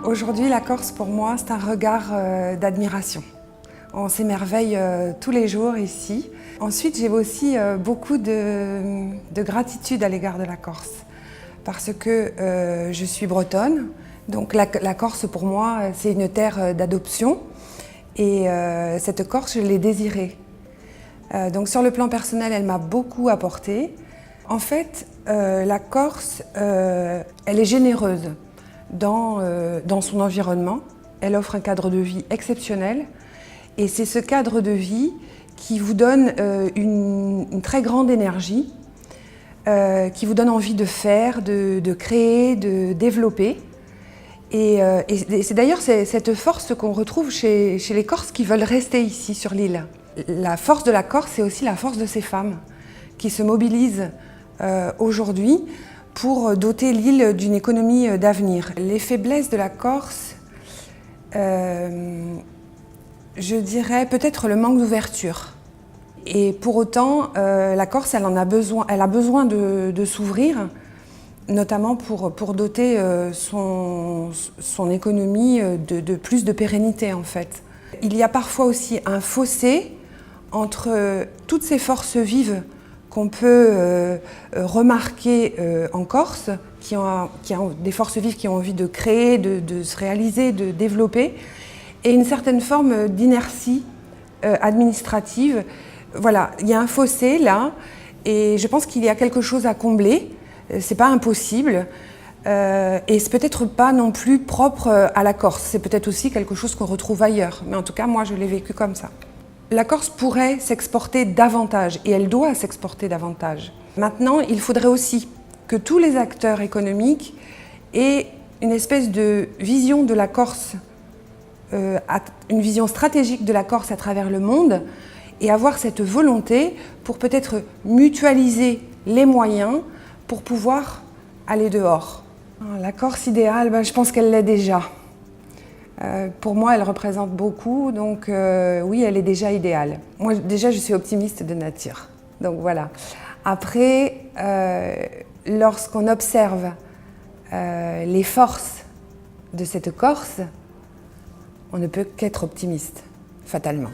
Aujourd'hui, la Corse, pour moi, c'est un regard d'admiration. On s'émerveille tous les jours ici. Ensuite, j'ai aussi beaucoup de gratitude à l'égard de la Corse, parce que je suis bretonne, donc la Corse, pour moi, c'est une terre d'adoption, et cette Corse, je l'ai désirée. Donc sur le plan personnel, elle m'a beaucoup apporté. En fait, la Corse, elle est généreuse dans son environnement. Elle offre un cadre de vie exceptionnel. Et c'est ce cadre de vie qui vous donne une très grande énergie, qui vous donne envie de faire, de créer, de développer. Et c'est d'ailleurs cette force qu'on retrouve chez les Corses qui veulent rester ici sur l'île. La force de la Corse, c'est aussi la force de ces femmes qui se mobilisent aujourd'hui pour doter l'île d'une économie d'avenir. Les faiblesses de la Corse, je dirais peut-être le manque d'ouverture. Et pour autant, la Corse, elle a besoin de s'ouvrir, notamment pour doter son économie de plus de pérennité en fait. Il y a parfois aussi un fossé entre toutes ces forces vives qu'on peut remarquer en Corse, qui ont des forces vives qui ont envie de créer, de se réaliser, de développer, et une certaine forme d'inertie administrative. Voilà, il y a un fossé là, et je pense qu'il y a quelque chose à combler. C'est pas impossible, et c'est peut-être pas non plus propre à la Corse. C'est peut-être aussi quelque chose qu'on retrouve ailleurs, mais en tout cas, moi, je l'ai vécu comme ça. La Corse pourrait s'exporter davantage, et elle doit s'exporter davantage. Maintenant, il faudrait aussi que tous les acteurs économiques aient une espèce de vision de la Corse, une vision stratégique de la Corse à travers le monde, et avoir cette volonté pour peut-être mutualiser les moyens pour pouvoir aller dehors. La Corse idéale, je pense qu'elle l'est déjà. Pour moi, elle représente beaucoup, donc oui, elle est déjà idéale. Moi, déjà, je suis optimiste de nature, donc voilà. Après, lorsqu'on observe les forces de cette Corse, on ne peut qu'être optimiste, fatalement.